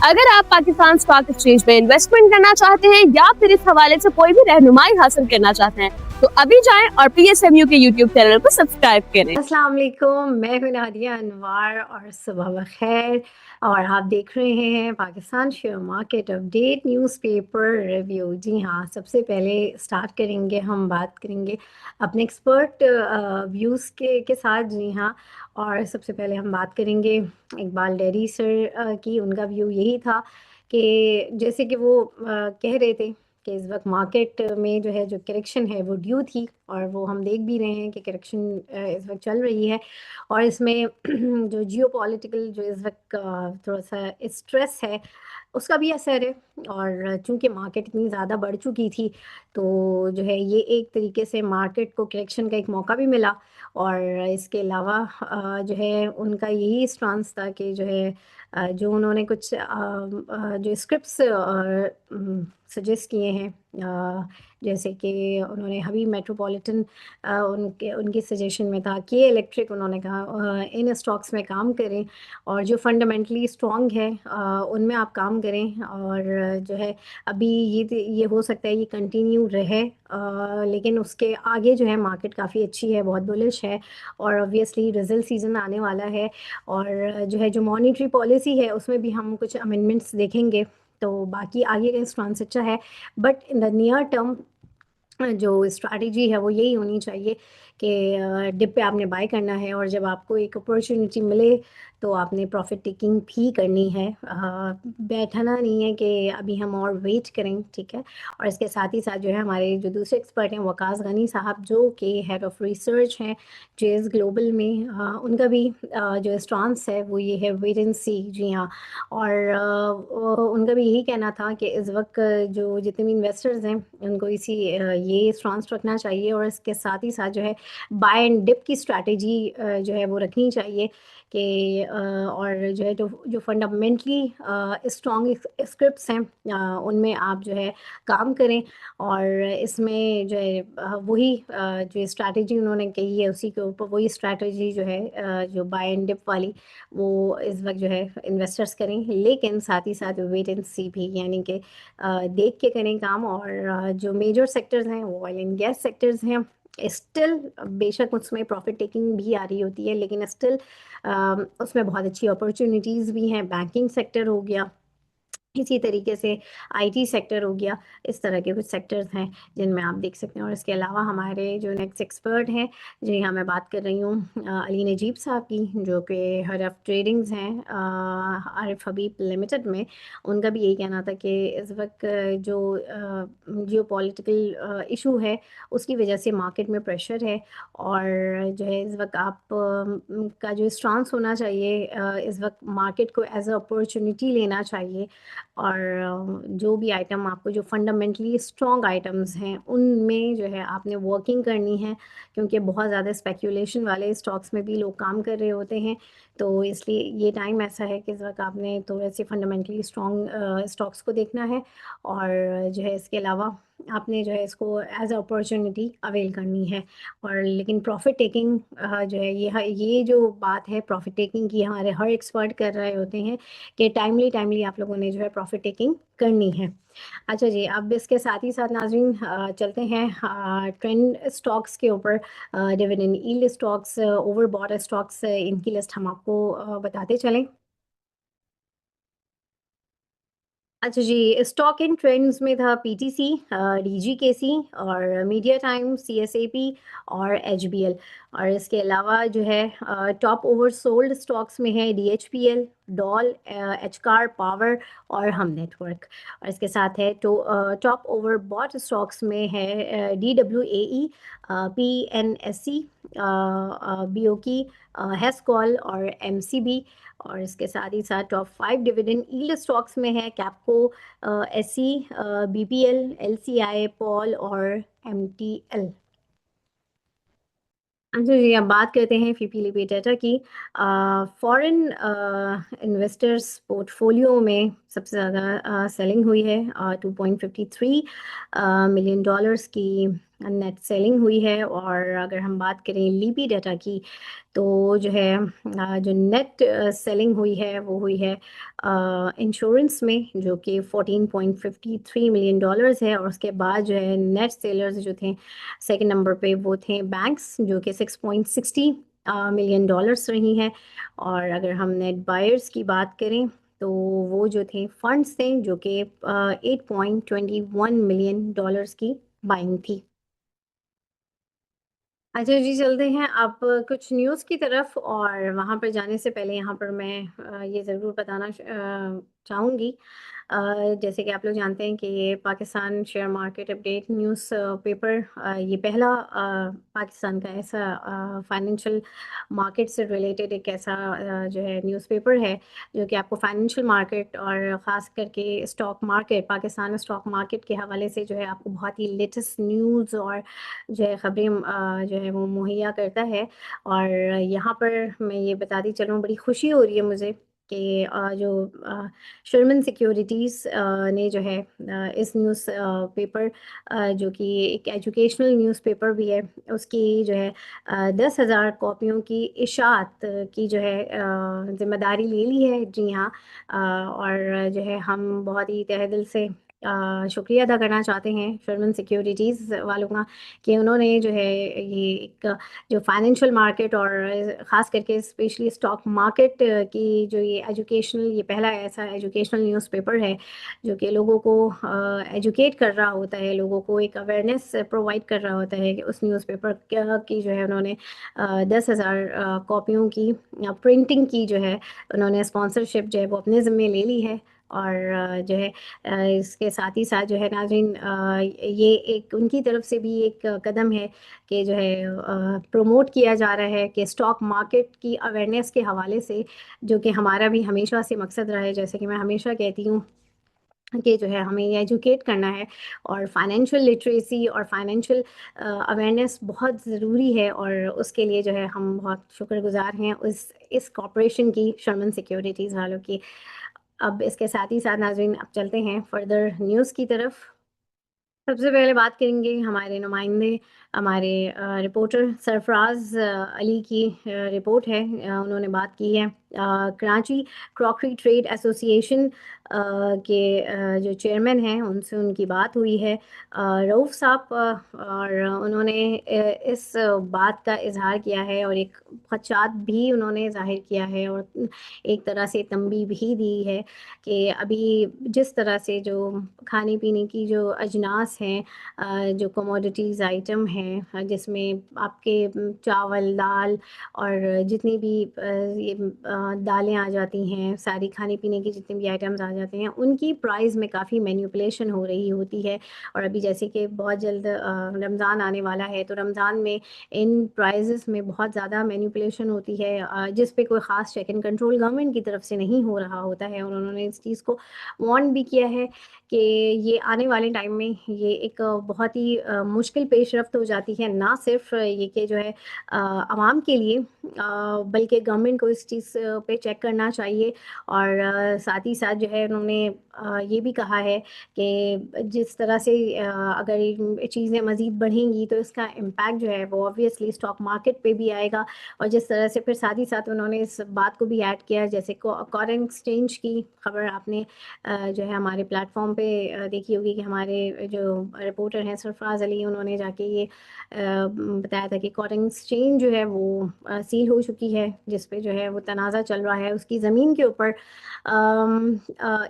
اگر آپ Pakistan stock exchange میں انویسٹمنٹ کرنا چاہتے ہیں یا پھر اس حوالے سے کوئی بھی رہنمائی حاصل کرنا چاہتے ہیں تو ابھی جائیں اور پی ایس ایم یو کے یوٹیوب چینل کو سبسکرائب کریں۔ السلام علیکم، میں ہوں نادیہ انوار اور صبح بخیر، اور آپ دیکھ رہے ہیں Pakistan share market update newspaper review. جی ہاں، سب سے پہلے سٹارٹ کریں گے، ہم بات کریں گے اپنے ایکسپرٹ ویوز کے ساتھ۔ جی ہاں، اور سب سے پہلے ہم بات کریں گے اقبال ڈیری سر کی۔ ان کا ویو یہی تھا کہ جیسے کہ وہ کہہ رہے تھے کہ اس وقت مارکیٹ میں جو ہے جو کریکشن ہے وہ ڈیو تھی، اور وہ ہم دیکھ بھی رہے ہیں کہ کریکشن اس وقت چل رہی ہے، اور اس میں جو جیو پولیٹیکل جو اس وقت تھوڑا سا اسٹریس ہے اس کا بھی اثر ہے، اور چونکہ مارکیٹ اتنی زیادہ بڑھ چکی تھی تو جو ہے یہ ایک طریقے سے مارکیٹ کو کریکشن کا ایک موقع بھی ملا۔ اور اس کے علاوہ جو ہے ان کا یہی اسٹانس تھا کہ جو ہے جو انہوں نے کچھ جو اسکرپٹس سجیسٹ کیے ہیں، جیسے کہ انہوں نے حبیب میٹروپولیٹن ان کی سجیشن میں تھا کہ الیکٹرک، انہوں نے کہا ان اسٹاکس میں کام کریں اور جو فنڈامنٹلی اسٹرانگ ہے ان میں آپ کام کریں، اور جو ہے ابھی یہ ہو سکتا ہے یہ کنٹینیو رہے، لیکن اس کے آگے جو ہے مارکیٹ کافی اچھی ہے، بہت بلش ہے، اور اوبویسلی رزلٹ سیزن آنے والا ہے، اور جو ہے جو مانیٹری پالیسی ہے اس میں بھی ہم کچھ امینڈمنٹس دیکھیں گے، تو باقی آگے کا اسٹانس اچھا ہے۔ But in the near term جو اسٹریٹجی ہے وہ یہی ہونی چاہیے کہ ڈپ پہ آپ نے بائی کرنا ہے، اور جب آپ کو ایک اپرچونیٹی ملے تو آپ نے پروفٹ ٹیکنگ بھی کرنی ہے، بیٹھنا نہیں ہے کہ ابھی ہم اور ویٹ کریں، ٹھیک ہے۔ اور اس کے ساتھ ہی ساتھ جو ہے ہمارے جو دوسرے ایکسپرٹ ہیں وقاص غنی صاحب، جو کہ ہیڈ آف ریسرچ ہیں جیز گلوبل میں، ان کا بھی جو اسٹانس ہے وہ یہ ہے ویٹ اینڈ سی۔ جی ہاں، اور ان کا بھی یہی کہنا تھا کہ اس وقت جو جتنے بھی انویسٹرز ہیں ان کو یہ اسٹانس رکھنا چاہیے، اور اس کے ساتھ ہی ساتھ جو ہے بائی اینڈ ڈپ کی اسٹریٹجی جو ہے وہ رکھنی چاہیے کہ اور جو ہے جو فنڈامنٹلی اسٹرانگ اسکرپٹس ہیں ان میں آپ جو ہے کام کریں، اور اس میں جو ہے وہی جو اسٹریٹجی انہوں نے کہی ہے اسی کے اوپر وہی اسٹریٹجی جو ہے جو بائی اینڈ ڈپ والی وہ اس وقت جو ہے انویسٹرس کریں، لیکن ساتھ ہی ساتھ ویٹ اینڈ سی بھی، یعنی کہ دیکھ کے کریں کام۔ اور جو میجر سیکٹرز ہیں وہ آئل اینڈ گیس سیکٹرز ہیں، اسٹل بے شک اس میں پروفٹ ٹیکنگ بھی آ رہی ہوتی ہے، لیکن اسٹل اس میں بہت اچھی اپرچونیٹیز بھی ہیں۔ بینکنگ سیکٹر ہو گیا، اسی طریقے سے آئی ٹی سیکٹر ہو گیا، اس طرح کے کچھ سیکٹرز ہیں جن میں آپ دیکھ سکتے ہیں۔ اور اس کے علاوہ ہمارے جو نیکسٹ ایکسپرٹ ہیں، جی ہاں میں بات کر رہی ہوں علی نجیب صاحب کی، جو کہ ہیڈ آف ٹریڈنگز ہیں عارف حبیب لمیٹڈ میں۔ ان کا بھی یہی کہنا تھا کہ اس وقت جو جیو پولیٹیکل ایشو ہے اس کی وجہ سے مارکیٹ میں پریشر ہے، اور جو ہے اس وقت آپ کا جو اسٹانس ہونا چاہیے اس وقت مارکیٹ کو ایز اے اپرچونیٹی لینا چاہیے، اور جو بھی آئٹم آپ کو جو فنڈامنٹلی اسٹرانگ آئٹمز ہیں ان میں جو ہے آپ نے ورکنگ کرنی ہے، کیونکہ بہت زیادہ اسپیکولیشن والے اسٹاکس میں بھی لوگ کام کر رہے ہوتے ہیں، تو اس لیے یہ ٹائم ایسا ہے کہ اس وقت آپ نے تھوڑے سے فنڈامنٹلی اسٹرانگ اسٹاکس کو دیکھنا ہے، اور جو ہے اس کے علاوہ آپ نے جو ہے اس کو ایز اے اپرچونیٹی اویل کرنی ہے۔ اور لیکن پروفٹ ٹیکنگ جو ہے یہ جو بات ہے پروفٹ ٹیکنگ کی، ہمارے ہر ایکسپرٹ کر رہے ہوتے ہیں کہ ٹائملی آپ لوگوں نے جو ہے پروفٹ ٹیکنگ کرنی ہے۔ اچھا جی، اب اس کے ساتھ ہی ساتھ ناظرین چلتے ہیں ٹرینڈ اسٹاکس کے اوپر، ڈیویڈنڈ ییلڈ اسٹاکس، اوور باٹ اسٹاکس، ان کی لسٹ ہم آپ کو بتاتے چلیں۔ اچھا جی، اسٹاک ان ٹرینڈز میں تھا P T C, D G K C, اور media time, C S A P اور ایچ بی ایل۔ اور اس کے علاوہ جو ہے ٹاپ اوور سولڈ اسٹاکس میں ہے ڈی ایچ پی ایل، ڈال، ایچ کار پاور اور ہم نیٹ ورک۔ اور اس کے ساتھ ہے ٹاپ اوور باٹ اسٹاکس میں ہے D W A E, P N S C, B O کی، ہیس کال اور ایم سی بی۔ اور اس کے ساتھ ہی ساتھ ٹاپ 5 ڈویڈنڈ ایلڈ اسٹاکس میں ہے KAPCO, S C, B P L, L C I, POL اور ایم ٹی ایل۔ اچھا جی، اب بات کرتے ہیں فی پی لیپی ڈیٹا کی۔ فورن انویسٹرس پورٹ فولیو میں سب سے زیادہ سیلنگ ہوئی ہے، $2.53 ملین کی نیٹ سیلنگ ہوئی ہے. اور اگر ہم بات کریں لیپی ڈیٹا کی تو جو ہے جو نیٹ سیلنگ ہوئی ہے وہ ہوئی ہے انشورنس میں جو کہ $14.53 ملین ہے. اور اس کے بعد جو ہے نیٹ سیلرز جو تھے سیکنڈ نمبر پہ وہ تھے بینکس جو کہ $6.60 ملین رہی ہیں. اور اگر ہم نیٹ بائرس کی بات کریں تو وہ جو تھے فنڈس تھے جو کہ $8.21 ملین کی بائنگ تھی. اچھا جی، چلتے ہیں اب کچھ نیوز کی طرف. اور وہاں پر جانے سے پہلے یہاں پر میں یہ ضرور بتانا چاہوں گی، جیسے کہ آپ لوگ جانتے ہیں کہ یہ Pakistan share market update news paper یہ پہلا پاکستان کا ایسا فائنینشیل مارکیٹ سے ریلیٹڈ ایک ایسا جو ہے نیوز پیپر ہے جو کہ آپ کو فائنینشیل مارکیٹ اور خاص کر کے stock market, Pakistan stock market کے حوالے سے جو ہے آپ کو بہت ہی لیٹسٹ نیوز اور جو ہے خبریں جو ہے وہ مہیا کرتا ہے. اور یہاں پر میں یہ بتاتی چلوں، بڑی خوشی ہو رہی ہے مجھے کہ جو شرمن سیکیورٹیز نے جو ہے اس نیوز پیپر جو کہ ایک ایجوکیشنل نیوز پیپر بھی ہے، اس کی جو ہے 10,000 کاپیوں کی اشاعت کی جو ہے ذمہ داری لے لی ہے. جی ہاں، اور جو ہے ہم بہت ہی تہہ دل سے شکریہ ادا کرنا چاہتے ہیں شرمن سیکیورٹیز والوں کا کہ انہوں نے جو ہے یہ ایک جو فائنینشیل مارکیٹ اور خاص کر کے اسپیشلی اسٹاک مارکیٹ کی جو یہ ایجوکیشنل، یہ پہلا ایسا ایجوکیشنل نیوز پیپر ہے جو کہ لوگوں کو ایجوکیٹ کر رہا ہوتا ہے، لوگوں کو ایک اویئرنیس پرووائڈ کر رہا ہوتا ہے. کہ اس نیوز پیپر کی جو ہے انہوں نے 10,000 کاپیوں کی پرنٹنگ کی جو ہے انہوں نے اسپانسرشپ جو ہے وہ اپنے ذمے لے لی ہے. اور جو ہے اس کے ساتھ ہی ساتھ جو ہے ناظرین یہ ایک ان کی طرف سے بھی ایک قدم ہے کہ جو ہے پروموٹ کیا جا رہا ہے کہ اسٹاک مارکیٹ کی اویئرنیس کے حوالے سے، جو کہ ہمارا بھی ہمیشہ سے مقصد رہا ہے. جیسے کہ میں ہمیشہ کہتی ہوں کہ جو ہے ہمیں یہ ایجوکیٹ کرنا ہے اور فائنینشیل لٹریسی اور فائنینشیل اویئرنیس بہت ضروری ہے. اور اس کے لیے جو ہے ہم بہت شکر گزار ہیں اس کارپوریشن کی، شرمن سیکیورٹیز والوں کی. اب اس کے ساتھ ہی ساتھ ناظرین اب چلتے ہیں فردر نیوز کی طرف. سب سے پہلے بات کریں گے ہمارے نمائندے، ہمارے رپورٹر سرفراز علی کی رپورٹ ہے. انہوں نے بات کی ہے کراچی کراکری ٹریڈ ایسوسی ایشن کے جو چیئرمین ہیں ان سے ان کی بات ہوئی ہے رؤف صاحب، اور انہوں نے اس بات کا اظہار کیا ہے اور ایک خدشات بھی انہوں نے ظاہر کیا ہے اور ایک طرح سے تنبیہ بھی دی ہے کہ ابھی جس طرح سے جو کھانے پینے کی جو اجناس ہیں، جو کموڈیٹیز آئٹم ہیں جس میں آپ کے چاول، دال اور جتنی بھی یہ دالیں آ جاتی ہیں، ساری کھانے پینے کی جتنی بھی آئٹمز آ جاتے ہیں، ان کی پرائز میں کافی مینیپولیشن ہو رہی ہوتی ہے. اور ابھی جیسے کہ بہت جلد رمضان آنے والا ہے تو رمضان میں ان پرائزز میں بہت زیادہ مینیپولیشن ہوتی ہے جس پہ کوئی خاص چیک اینڈ کنٹرول گورنمنٹ کی طرف سے نہیں ہو رہا ہوتا ہے. اور انہوں نے اس چیز کو وارن بھی کیا ہے کہ یہ آنے والے ٹائم میں یہ ایک بہت ہی مشکل پیش رفت ہو جاتی ہے، نہ صرف یہ کہ جو ہے عوام کے لیے بلکہ گورنمنٹ کو اس چیز پہ چیک کرنا چاہیے. اور ساتھ ہی ساتھ جو ہے انہوں نے یہ بھی کہا ہے کہ جس طرح سے اگر چیزیں مزید بڑھیں گی تو اس کا امپیکٹ جو ہے وہ آبویسلی اسٹاک مارکیٹ پہ بھی آئے گا. اور جس طرح سے پھر ساتھ ہی ساتھ انہوں نے اس بات کو بھی ایڈ کیا، جیسے کورن ایکسچینج کی خبر آپ نے جو ہے ہمارے پلیٹ فارم پہ دیکھی ہوگی کہ ہمارے جو رپورٹر ہیں سرفراز علی انہوں نے جا کے یہ بتایا تھا کہ کورن ایکسچینج جو ہے وہ سیل ہو چکی ہے، جس پہ جو ہے وہ تنازع چل رہا ہے اس کی زمین کے اوپر.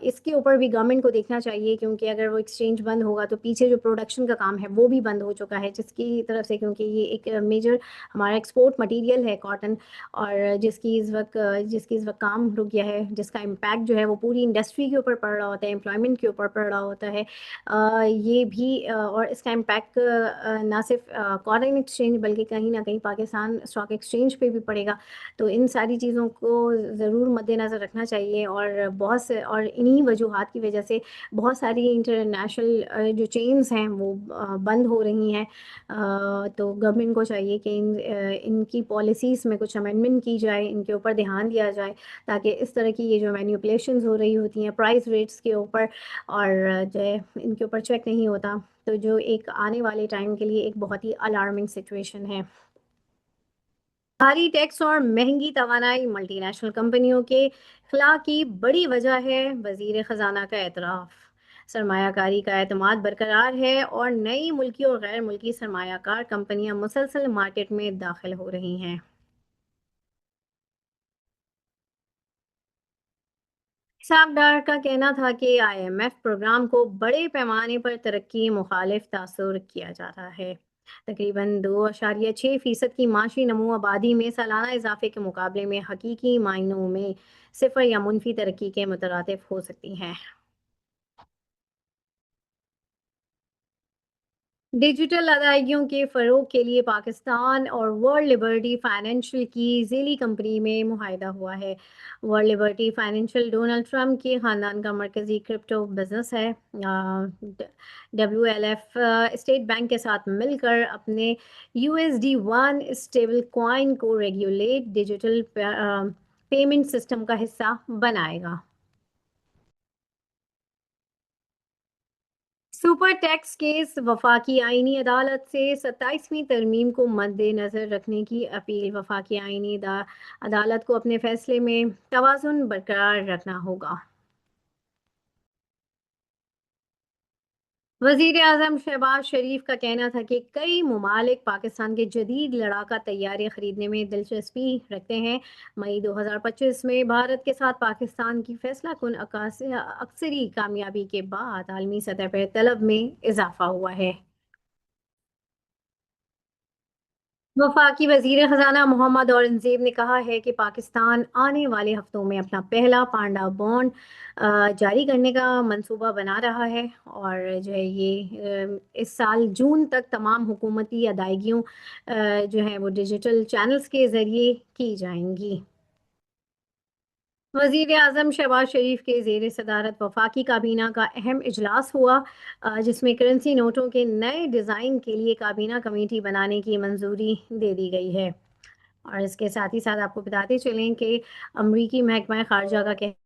اس کے اوپر بھی گورنمنٹ کو دیکھنا چاہیے کیونکہ اگر وہ ایکسچینج بند ہوگا تو پیچھے جو پروڈکشن کا کام ہے وہ بھی بند ہو چکا ہے جس کی طرف سے، کیونکہ یہ ایک میجر ہمارا ایکسپورٹ مٹیریل ہے کاٹن، اور جس کی اس وقت کام رک گیا ہے، جس کا امپیکٹ جو ہے وہ پوری انڈسٹری کے اوپر پڑ رہا ہوتا ہے، امپلائمنٹ کے اوپر پڑ رہا ہوتا ہے. یہ بھی اور اس کا امپیکٹ نہ صرف کاٹن ایکسچینج بلکہ کہیں نہ کہیں پاکستان اسٹاک ایکسچینج پہ بھی پڑے گا. تو ان ساری چیزوں کو ضرور مد نظر رکھنا چاہیے، اور بہت سے اور انہی وجوہات کی وجہ سے بہت ساری انٹرنیشنل جو چینز ہیں وہ بند ہو رہی ہیں۔ تو گورنمنٹ کو چاہیے کہ ان کی پالیسیز میں کچھ امینڈمنٹ کی جائے، ان کے اوپر دھیان دیا جائے، تاکہ اس طرح کی یہ جو مینیپولیشنز ہو رہی ہوتی ہیں پرائز ریٹس کے اوپر، اور جو ہے ان کے اوپر چیک نہیں ہوتا، تو جو ایک آنے والے ٹائم کے لیے ایک بہت ہی الارمنگ سچویشن ہے۔ بھاری ٹیکس اور مہنگی توانائی ملٹی نیشنل کمپنیوں کے خلا کی بڑی وجہ ہے، وزیر خزانہ کا اعتراف۔ سرمایہ کاری کا اعتماد برقرار ہے اور نئی ملکی اور غیر ملکی سرمایہ کار کمپنیاں مسلسل مارکیٹ میں داخل ہو رہی ہیں۔ اسحاق ڈار کا کہنا تھا کہ IMF پروگرام کو بڑے پیمانے پر ترقی مخالف تاثر کیا جا رہا ہے۔ تقریباً 2.6% کی معاشی نمو آبادی میں سالانہ اضافے کے مقابلے میں حقیقی معنوں میں صفر یا منفی ترقی کے مترادف ہو سکتی ہیں۔ ڈیجیٹل ادائیگیوں کے فروغ کے لیے پاکستان اور ورلڈ لبرٹی فائنینشل کی ذیلی کمپنی میں معاہدہ ہوا ہے۔ World Liberty financial Donald Trump کے خاندان کا مرکزی کرپٹو بزنس ہے۔ WLF اسٹیٹ بینک کے ساتھ مل کر اپنے USD1 اسٹیبل کوائن کو ریگولیٹ ڈیجیٹل پیمنٹ سسٹم کا حصہ بنائے گا۔ سپر ٹیکس کیس، وفاقی آئینی عدالت سے 27ویں ترمیم کو مد نظر رکھنے کی اپیل۔ وفاقی آئینی عدالت کو اپنے فیصلے میں توازن برقرار رکھنا ہوگا۔ وزیر اعظم شہباز شریف کا کہنا تھا کہ کئی ممالک پاکستان کے جدید لڑاکا طیارے خریدنے میں دلچسپی رکھتے ہیں۔ مئی 2025 میں بھارت کے ساتھ پاکستان کی فیصلہ کن عسکری کامیابی کے بعد عالمی سطح پر طلب میں اضافہ ہوا ہے۔ وفاقی وزیر خزانہ محمد اورنگزیب نے کہا ہے کہ پاکستان آنے والے ہفتوں میں اپنا پہلا پانڈا بانڈ جاری کرنے کا منصوبہ بنا رہا ہے، اور جو ہے یہ اس سال جون تک تمام حکومتی ادائیگیوں جو ہیں وہ ڈیجیٹل چینلز کے ذریعے کی جائیں گی۔ وزیر اعظم شہباز شریف کے زیر صدارت وفاقی کابینہ کا اہم اجلاس ہوا، جس میں کرنسی نوٹوں کے نئے ڈیزائن کے لیے کابینہ کمیٹی بنانے کی منظوری دے دی گئی ہے۔ اور اس کے ساتھ ہی ساتھ آپ کو بتاتے چلیں کہ امریکی محکمہ خارجہ کا کہنا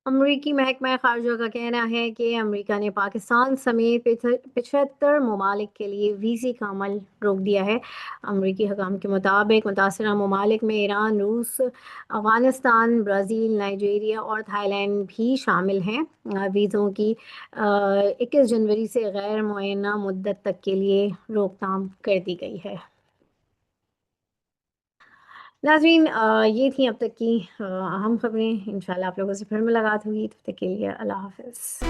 امریکی محکمہ خارجہ کا کہنا ہے کہ امریکہ نے پاکستان سمیت 75 ممالک کے لیے ویزے کا عمل روک دیا ہے۔ امریکی حکام کے مطابق متاثرہ ممالک میں ایران، روس، افغانستان، برازیل، نائجیریا اور تھائی لینڈ بھی شامل ہیں۔ ویزوں کی 21 جنوری سے غیر معینہ مدت تک کے لیے روک تھام کر دی گئی ہے۔ ناظرین، یہ تھیں اب تک کی اہم خبریں۔ انشاءاللہ آپ لوگوں سے پھر ملاقات ہوگی، تب تک کے لیے اللہ حافظ۔